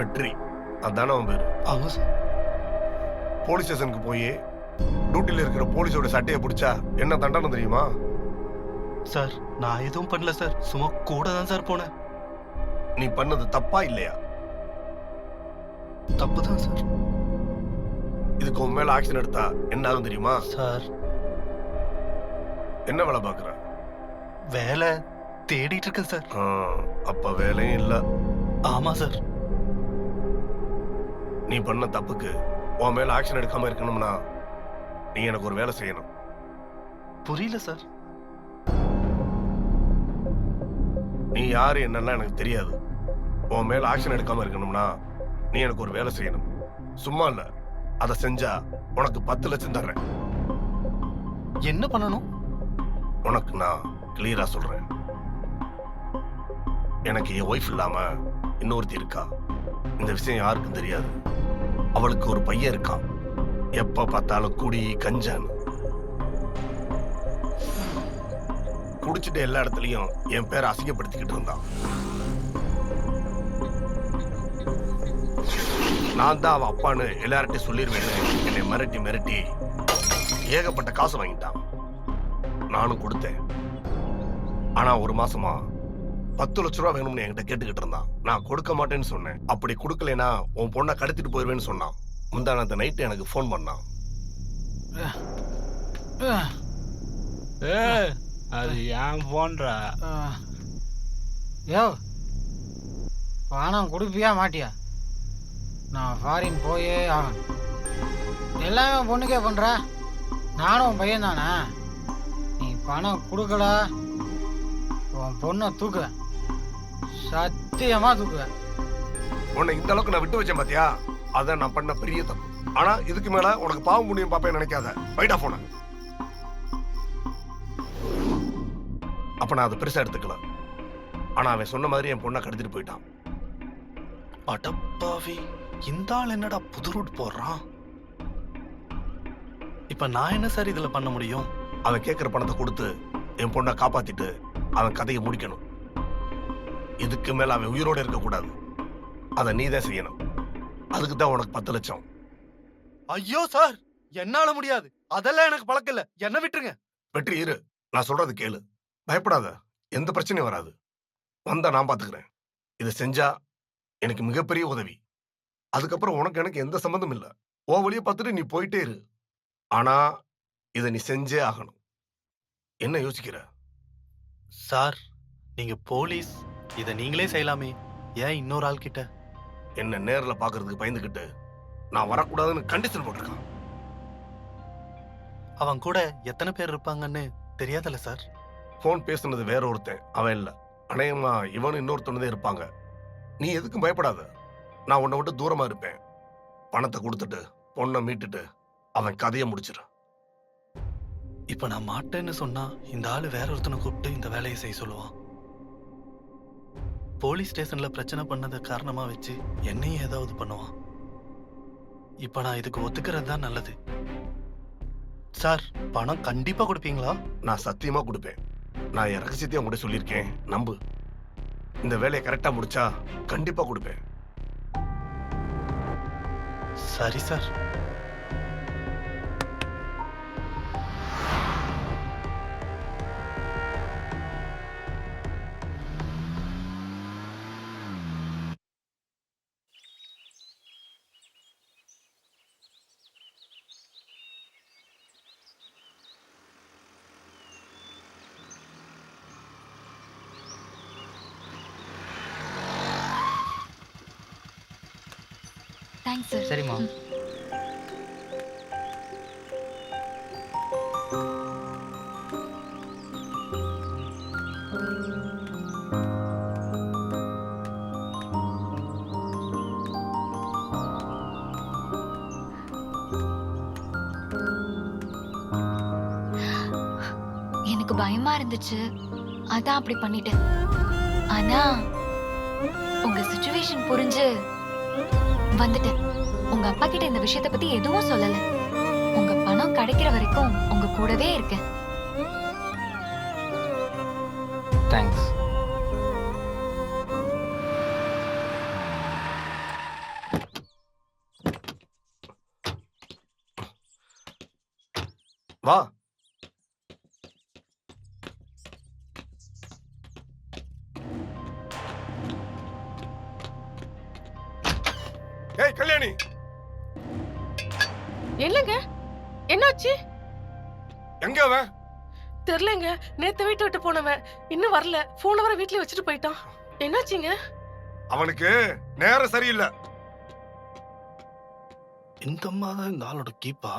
வெற்றி, அதானே அவன் பேரு. ஆமா சார். போலீஸ் ஸ்டேஷனுக்கு போய் டியூட்டில இருக்கிற போலீஸோட சட்டையை பிடிச்சா என்ன தண்டனை தெரியுமா? சார் நான் எதுவும் பண்ணல சார், சும்மா கூட தான் சார் போனேன். நீ பண்ணது தப்பா இல்லையா? தப்பு தான் சார். இதுக்கு உன் மேல ஆக்ஷன் எடுத்தா என்ன ஆகும் தெரியுமா? சார் என்ன வேலை பாக்குற? வேலை தேடிட்டு இருக்கேன் சார். அப்ப வேலையும் இல்ல. ஆமா சார். நீ பண்ண தப்புக்கு உன் மேல ஆக்ஷன் எடுக்காம இருக்கணும்னா நீ எனக்கு ஒரு வேலை செய்யணும். புரியல சார். நீ யாரு என்னன்னா எனக்கு தெரியாது. உன் மேல ஆக்ஷன் எடுக்காம இருக்கணும்னா நீ எனக்கு ஒரு வேலை செய்யணும். சும்மா இல்ல, அதை செஞ்சா உனக்கு 10 லட்சம் தர்றேன். என்ன பண்ணணும்? உனக்கு நான் கிளியரா சொல்றேன். எனக்கு என் ஒய்ஃப் இல்லாம இன்னொருத்தி இருக்கா. இந்த விஷயம் யாருக்கும் தெரியாது. அவளுக்கு ஒரு பையன் இருக்கான். எப்ப பார்த்தாலும் குடி கஞ்சான் குடிச்சிட்டு எல்லா இடத்துலயும் என் பேரை அசிங்கப்படுத்திக்கிட்டு இருந்தான். நான் தான் அவன் அப்பான்னு எல்லார்ட்டையும் சொல்லிருவேன்னு என்னை மிரட்டி மிரட்டி ஏகப்பட்ட காசு வாங்கிட்டான். நானும் கொடுத்தேன். ஆனா ஒரு மாசமா 10 லட்ச ரூபா வேணும்னு என்கிட்ட கேட்டுக்கிட்டு இருந்தான். நான் கொடுக்க மாட்டேன்னு சொன்னேன். அப்படி கொடுக்கலனா உன் பொண்ணை கடத்திட்டு போயிருவேன்னு சொன்னான். முந்தானத்த நைட்டு எனக்கு ஃபோன் பண்ணான். அது ஏன் போன்றா? யோ, பணம் கொடுப்பியா மாட்டியா? நான் ஃபாரின் போயே ஆகணும். எல்லாமே பொண்ணுக்கே பண்ற. நானும் உன் பையன் தானே. நீ பணம் கொடுக்கல, உன் பொண்ணை தூக்குவேன். சத்தியமா தூக்குவேன். உன்னை இந்த அளவுக்கு நான் விட்டு வச்சேன் பாத்தியா? அதான் நான் பண்ண பெரிய தப்பு. ஆனா இதுக்கு மேல உனக்கு பாவம் புண்ணியம் பாப்பேன் நினைக்காத. வைடா போன. அப்ப நான் அதை பெருசா எடுத்துக்கல. ஆனா அவன் சொன்ன மாதிரி என் பொண்ணை கடத்திட்டு போயிட்டான். அடப்பாவி, இந்த ஆள் என்னடா புது ரூட் போடுறான்? இப்ப நான் என்ன சார் இதுல பண்ண முடியும்? அவன் கேட்கிற பணத்தை கொடுத்து என் பொண்ணை காப்பாத்திட்டு அவன் கதையை முடிக்கணும். இதுக்கு மேல அவன் உயிரோட இருக்க கூடாது. அதை நீதான் செய்யணும். அதுக்கு தான் உனக்கு 10 லட்சம். ஐயோ சார், என்னால முடியாது. அதெல்லாம் எனக்கு பழக்கம் இல்ல. என்ன விட்டுருங்க. வெற்றி இரு, நான் சொல்றது கேளு. பயப்படாத, எந்த பிரச்சனையும் வராது. வந்தா நான் பாத்துக்கிறேன். இதை செஞ்சா எனக்கு மிகப்பெரிய உதவி. அதுக்கப்புறம் உனக்கு எனக்கு எந்த சம்பந்தம் இல்ல. ஓ வழியை பார்த்துட்டு நீ போயிட்டே இரு. ஆனா இதை நீ செஞ்சே ஆகணும். என்ன யோசிக்கிற? சார் நீங்க போலீஸ், இதை நீங்களே செய்யலாமே. ஏன் இன்னொரு ஆள் கிட்ட? என்ன நேர்ல பாக்குறதுக்கு பயந்துகிட்டு நான் வரக்கூடாதுன்னு கண்டிஷன் போட்டிருக்கான். அவன் கூட எத்தனை பேர் இருப்பாங்கன்னு தெரியாதல்ல சார்? போன் பேசுனது வேற ஒருத்தன், அவன் இல்ல. அநேகமா இவனு இன்னொருத்தனதே இருப்பாங்க. நீ எதுக்கும் பயப்படாத. நான் உன்னை விட்டு தூரமா இருப்பேன். பணத்தை கொடுத்துட்டு பொண்ணை மீட்டுட்டு அவன் கதையை முடிச்சிரு. இப்ப நான் மாட்டேன்னு சொன்னா இந்த ஆளு வேற ஒருத்தனை கூப்பிட்டு இந்த வேலையை செய்ய சொல்லுவான். போலீஸ் ஸ்டேஷன்ல பிரச்சனை பண்ணத காரணமா வச்சு என்னையும் ஏதாவது பண்ணுவான். இப்ப நான் இதுக்கு ஒத்துக்கிறது தான் நல்லது. சார் பணம் கண்டிப்பா கொடுப்பீங்களா? நான் சத்தியமா கொடுப்பேன். நான் என் ரகசியத்தையும் உங்கள்கிட்ட சொல்லியிருக்கேன், நம்பு. இந்த வேலையை கரெக்டா முடிச்சா கண்டிப்பா கொடுப்பேன். சரி சார். Thanks sir. சரிம்மா. எனக்கு பயமா இருந்துச்சு, அதான் அப்படி பண்ணிட்டேன். ஆனா உங்க சிச்சுவேஷன் புரிஞ்சு வந்துட்டேன். உங்க அப்பா கிட்ட இந்த விஷயத்தை பத்தி எதுவும் சொல்லல. உங்க பணம் கிடைக்கிற வரைக்கும் உங்க கூடவே இருக்கேன். தேங்க்ஸ். வா. ஏய் கல்யாணி, என்னங்க என்னாச்சு? எங்க அவன்? தெரியலங்க. நேத்து வீட்டை விட்டு போனவன் இன்னும் வரல. போன வர வீட்லயே வச்சுட்டு போயிட்டான். என்னாச்சுங்க? அவனுக்கு நேரம் சரியில்லை. இந்த அம்மா தான் இந்த ஆளோட கீப்பா?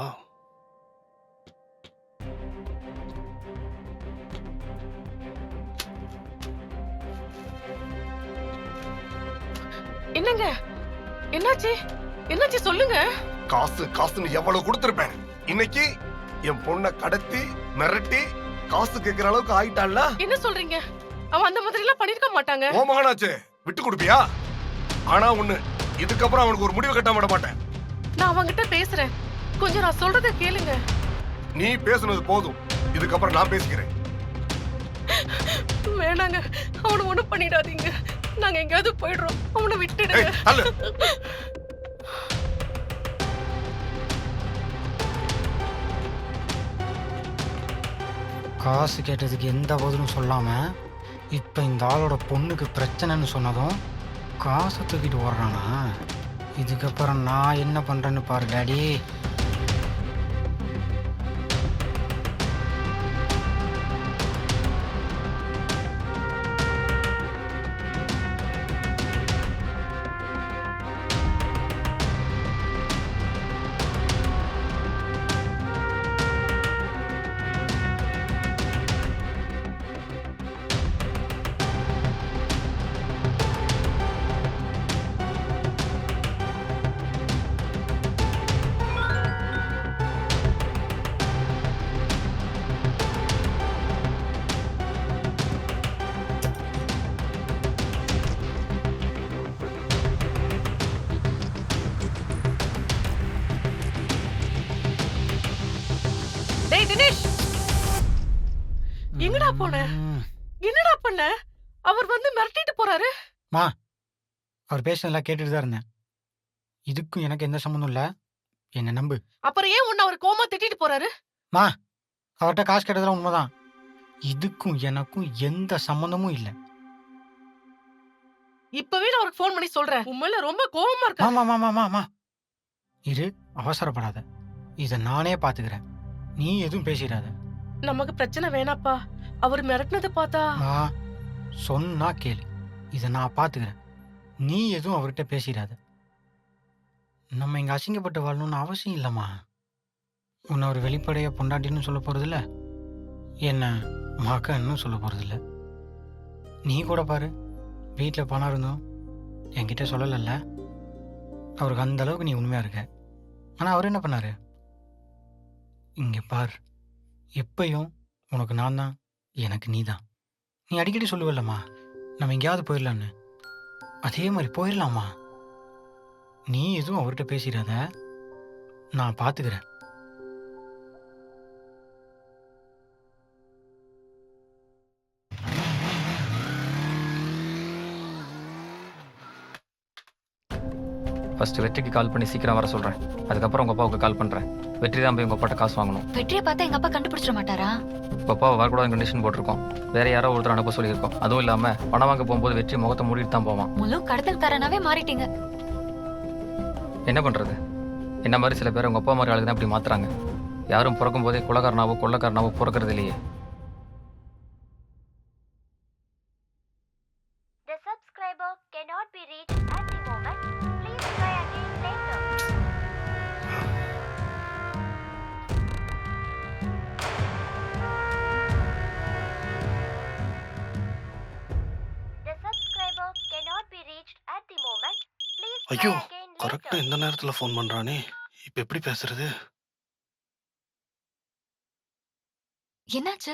என்னங்க என்னாச்சு? என்னாச்சு சொல்லுங்க. காசு காசுன்னு எவ்வளவு கொடுத்திருப்பேன். இன்னைக்கு என் பொண்ணை கடத்தி மிரட்டி காசு கேட்கிற அளவுக்கு ஆயிட்டான்ல. என்ன சொல்றீங்க? அவன் அந்த மாதிரி எல்லாம் பண்ணிருக்க மாட்டாங்க. ஓ மகனாச்சே, விட்டு கொடுப்பியா? ஆனா ஒண்ணு, இதுக்கப்புறம் அவனுக்கு ஒரு முடிவு கட்டாம விட மாட்டேன். நான் அவன்கிட்ட பேசுறேன். கொஞ்சம் நான் சொல்றத கேளுங்க. நீ பேசுனது போதும், இதுக்கப்புறம் நான் பேசிக்கிறேன். வேணாங்க, அவனை ஒண்ணும் பண்ணிடாதீங்க. நாங்க எங்கேயாவது போயிடுறோம். அவனை விட்டுடுங்க. ஏய், தள்ளு. காசு கேட்டதுக்கு எந்த பதிலும் சொல்லாம இப்போ இந்த ஆளோட பொண்ணுக்கு பிரச்சனைன்னு சொன்னதும் காசை தூக்கிட்டு ஓடுறானா? இதுக்கப்புறம் நான் என்ன பண்றேன்னு பாரு டாடி. டேய் தினேஷ், எங்கடா போன? என்னடா பண்ண? அவர் வந்து மிரட்டிட்டு போறாரு. மா, அவர் பேசுனதெல்லாம் கேட்டுட்டு தான் இருந்தேன். இதுக்கும் எனக்கு எந்த சம்மந்தம் இல்லை, என்னை நம்பு. அப்புறம் ஏன் உன்னை அவர் கோமா திட்டிட்டு போறாரு? மா, அவர்கிட்ட காசு கேட்டதெல்லாம் உண்மைதான். இதுக்கும் எனக்கும் எந்த சம்மந்தமும் இல்லை. இப்பவே நான் அவருக்கு ஃபோன் பண்ணி சொல்றேன். உண்மையில ரொம்ப கோவமா இருக்கா. ஆமா இரு, அவசரப்படாத. இதை நானே பாத்துக்கிறேன். நீ எதுவும் பேசிடாத. நமக்கு பிரச்சனை வேணாப்பா. அவர் மிரட்டினதை பார்த்தா. மா, சொன்னா கேளு. இதை நான் பாத்துக்கிறேன். நீ எதுவும் அவர்கிட்ட பேசிடாத. நம்ம இங்க அசிங்கப்பட்டு வாழணும்னு அவசியம் இல்லைம்மா. உன்னை ஒரு வெளிப்படைய பொண்டாட்டின்னு சொல்ல போறதில்ல, என்ன மகன்னு சொல்ல போறதில்ல. நீ கூட பாரு, வீட்டில் பணம் இருந்தோம் என்கிட்ட சொல்லலைல்ல. அவருக்கு அந்த அளவுக்கு நீ உண்மையா இருக்க. ஆனா அவர் என்ன பண்ணாரு? இங்க பார், எப்பயும் உனக்கு நான் தான், எனக்கு நீ தான். நீ அடிக்கடி சொல்லுவல்லம்மா, நம்ம எங்கேயாவது போயிடலான்னு. அதே மாதிரி போயிடலாமா? நீ எதுவும் அவர்கிட்ட பேசிடாத, நான் பார்த்துக்கிறேன். ஃபர்ஸ்ட் வெற்றிக்கு கால் பண்ணி சீக்கிரம் வர சொல்கிறேன். அதுக்கப்புறம் உங்கள் அப்பாவுக்கு கால் பண்ணுறேன். வெற்றி தான் போய் உங்கள் அப்பாட்ட காசு வாங்கணும். வெற்றியை பார்த்தா எங்க அப்பா கண்டுபிடிச்சிட மாட்டாரா? உங்கள் அப்பாவை வரக்கூடாது கண்டிஷன் போட்டிருக்கோம். வேற யாரோ ஒருத்தர் அனுப்ப சொல்லியிருக்கோம். அதுவும் இல்லாமல் பணம் வாங்க போகும்போது வெற்றி முகத்தை மூடிட்டு தான் போவான். முழு கடத்தல்காரனாவே மாறிட்டீங்க. என்ன பண்ணுறது? என்ன மாதிரி சில பேர் உங்கள் அப்பா மாதிரி ஆளுங்க தான் இப்படி மாற்றுறாங்க. யாரும் பிறக்கும் போதே குலகாரனாவோ கொள்ளக்காரனாவோ பிறக்கிறது இல்லையே. The subscriber cannot be reached at the moment. Please try again later. The subscriber cannot be reached at the moment. Please try ஐயோ, again கரெக்டா later. இந்த நேரத்துல ஃபோன் பண்றானே. இப்ப எப்படி பேசுறது? என்னாச்சு?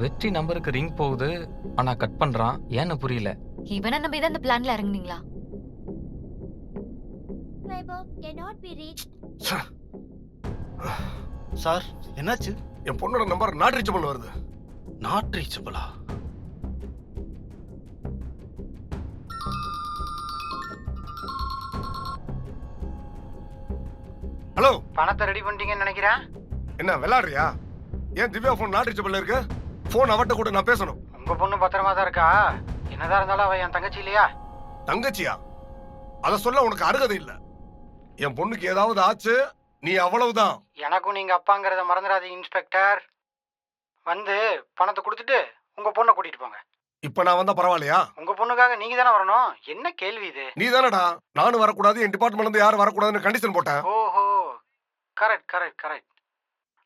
வெற்றி நம்பருக்கு ரிங் போகுது, ஆனால் கட் பண்ணுறான். ஏன்னு புரியல. இவனை நம்பி தான் இந்த பிளான்ல இறங்குனீங்களா? Subscriber cannot be reached. Sir, என்னாச்சு? என் பொண்ணோட நம்பர் நாட் ரீச்சபிள் வருது. நாட் ரீச்சபிளா? ஹலோ, பணத்தை ரெடி பண்ணிட்டீங்கன்னு நினைக்கிறேன். என்ன விளையாடுறியா? ஏன் திவ்யா ஃபோன் நாட் ரீச்சபிள்ல இருக்கு? ஃபோன் அவட்ட கூட நான் பேசணும். உங்க பொண்ணு பத்திரமா தான் இருக்கா. என்னதான் இருந்தாலும் அவ என் தங்கச்சி இல்லையா? தங்கச்சியா? அத சொல்ல உனக்கு அருகதை இல்ல. என் பொண்ணுக்கு ஏதாவது ஆச்சு நீ அவ்வளவுதான். எனக்கும் நீங்க அப்பாங்கிறத மறந்துடாதீங்க இன்ஸ்பெக்டர். வந்து பணத்தை கொடுத்துட்டு உங்க பொண்ணை கூட்டிட்டு போங்க. இப்ப நான் வந்தா பரவாயில்லையா? உங்க பொண்ணுக்காக நீங்க தானே வரணும். என்ன கேள்வி இது? நீ தானடா நானும் வரக்கூடாது, என் டிபார்ட்மெண்ட்ல இருந்து யாரும் வரக்கூடாதுன்னு கண்டிஷன் போட்டேன். ஓஹோ, கரெக்ட் கரெக்ட் கரெக்ட்.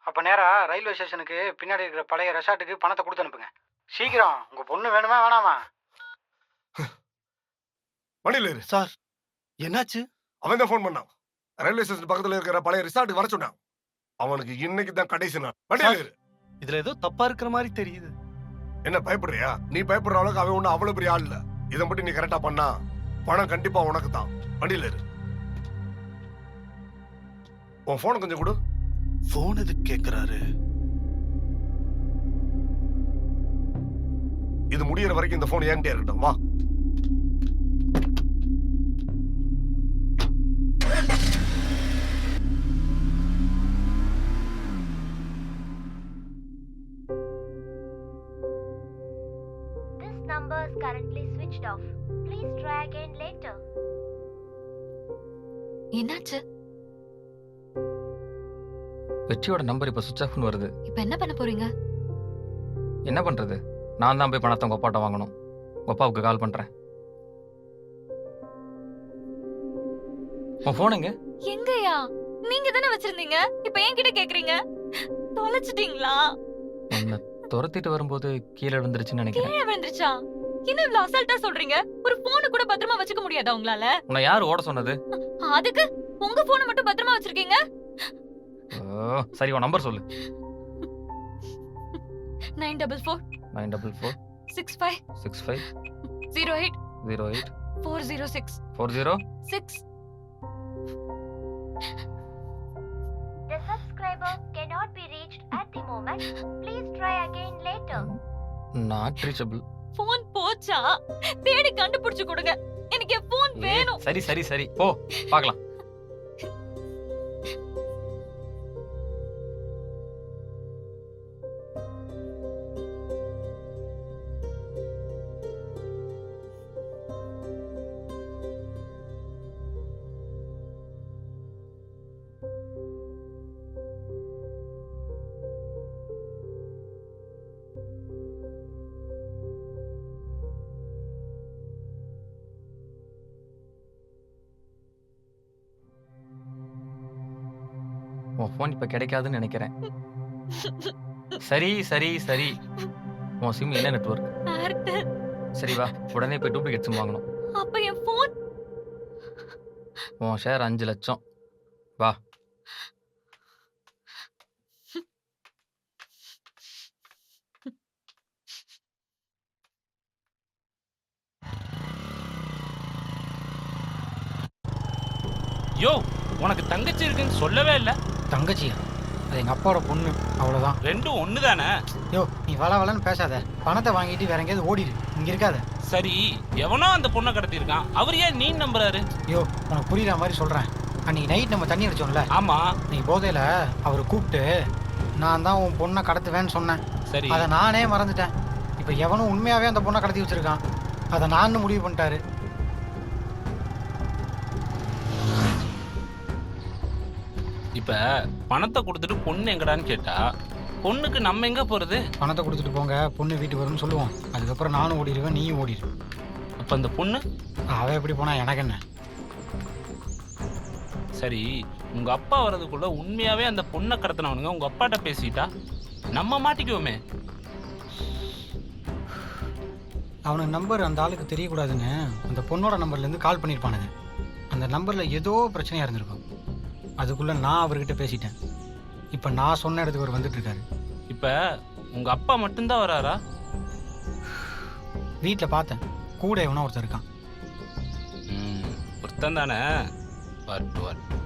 அப்ப நேரா ரயில்வே ஸ்டேஷனுக்கு பின்னாடி இருக்கிற பழைய ரெசார்ட்டுக்கு பணத்தை கொடுத்து அனுப்புங்க. சீக்கிரம். உங்க பொண்ணு வேணுமா வேணாமா? வண்டியில இரு. சார் என்னாச்சு? அவன் தான் ஃபோன் பண்ணான். ரயில்வே ஸ்டேஷன் பக்கத்துல இருக்கிற பழைய ரிசார்ட்டுக்கு வர சொன்னான். அவனுக்கு இன்னைக்கு தான் கடைசி நாள். வண்டியில இரு. இதுல ஏதோ தப்பா இருக்கிற மாதிரி தெரியுது. என்ன பயப்படுறியா? நீ பயப்படுற அளவுக்கு அவன் ஒண்ணு அவ்வளவு பெரிய ஆள் இல்ல. இதை மட்டும் நீ கரெக்டா பண்ணா பணம் கண்டிப்பா உனக்கு தான். வண்டியில இரு. உன் போன் கொஞ்சம் கொடு. போன் எதுக்கு கேக்குறாரு? இது முடியற வரைக்கும் இந்த போன் என்கிட்ட இருக்கட்டும். வா. This number is currently switched off. Please try again later. என்னாச்சு? வெற்றியோட நம்பர் இப்போ சுவிச் ஆஃப்னு வருது. இப்ப என்ன பண்ண போறீங்க? என்ன பண்ணுறது? நான் தான் போய் பணத்தை உங்கள் அப்பாட்ட வாங்கணும். உங்கள் அப்பாவுக்கு கால் பண்ணுறேன். உன் ஃபோன் எங்க? எங்கயா? நீங்க தானே வச்சிருந்தீங்க. இப்ப என்கிட்ட கேக்குறீங்க? தொலைச்சிட்டீங்களா? உன்னை துரத்திட்டு வரும்போது கீழே விழுந்துருச்சுன்னு நினைக்கிறேன். கீழே விழுந்துருச்சா? என்ன இவ்ளோ அசால்ட்டா சொல்றீங்க? ஒரு போன் கூட பத்திரமா வச்சுக்க முடியாதா உங்களால? உன்னை யார் ஓட சொன்னது? அதுக்கு உங்க போனை மட்டும் பத்திரமா வச்சிருக்கீங்க? ஓ, சரி, உன் நம்பர் சொல்லு. 944 944 65 65 08 08 406 406. The subscriber cannot be reached at the moment. Please try again later. Not reachable. Phone போச்சா? தேடி கண்டுபிடிச்சு கொடுங்க. எனக்கு என் போன் வேணும். சரி சரி சரி, போ பார்க்கலாம். உன் ஃபோன் இப்போ கிடைக்காதுன்னு நினைக்கிறேன். சரி சரி சரி, உன் சிம் என்ன நெட்வொர்க்? ஏர்டெல். சரி வா, உடனே போய் டூப்ளிகேட் சிம் வாங்கணும். அப்ப என் போன்? உன் ஷேர் 5 லட்சம். வா. யோ, உனக்கு தங்கச்சி இருக்குன்னு சொல்லவே இல்லை. தங்கச்சியா? அது எங்க அப்பாவோட பொண்ணு, அவ்வளவுதான். ரெண்டும் ஒன்று தானே? யோ, நீ வளன்னு பேசாத. பணத்தை வாங்கிட்டு வேற எங்கேயாவது ஓடிடு. இங்க இருக்காத. சரி, எவனோ அந்த பொண்ணை கடத்தியிருக்கான். அவர் ஏன் நீ நம்புறாரு? யோ, உனக்கு புரியுற மாதிரி சொல்றேன். அன்னைக்கு நைட் நம்ம தண்ணி அடிச்சோம்ல, ஆமா. நீ போதையில அவரை கூப்பிட்டு நான் தான் உன் பொண்ணை கடத்துவேன்னு சொன்னேன். சரி, அதை நானே மறந்துட்டேன். இப்போ எவனும் உண்மையாவே அந்த பொண்ணை கடத்தி வச்சிருக்கான். அதை நான் முடிவு பண்ணிட்டாரு. இப்ப பணத்தை கொடுத்துட்டு பொண்ணு எங்கடான்னு கேட்டா பொண்ணுக்கு நம்ம எங்க போறது? பணத்தை கொடுத்துட்டு போங்க, பொண்ணு வீட்டுக்கு வரும்னு சொல்லுவோம். அதுக்கப்புறம் நானும் ஓடிடுவேன், நீயும் ஓடிடு. அப்ப அந்த பொண்ணு அவ எப்படி போனா எனக்கு என்ன? சரி, உங்க அப்பா வர்றதுக்குள்ள உண்மையாவே அந்த பொண்ணை கடத்தினவனுங்க உங்க அப்பாட்ட பேசிட்டா நம்ம மாட்டிக்குவோமே. அவனுக்கு நம்பர் அந்த ஆளுக்கு தெரியக்கூடாதுன்னு அந்த பொண்ணோட நம்பர்லேருந்து கால் பண்ணியிருப்பானுங்க. அந்த நம்பரில் ஏதோ பிரச்சனையாக இருந்திருக்கும். அதுக்குள்ளே நான் அவர்கிட்ட பேசிட்டேன். இப்போ நான் சொன்ன இடத்துக்கு அவர் வந்துட்டு இருக்காரு. இப்ப உங்க அப்பா மட்டும்தான் வராரா? வீட்டில் பார்த்தேன், கூட எவனோ ஒருத்தர் இருக்கான். ஒருத்தன் தானே? வரட்டு வரட்டு.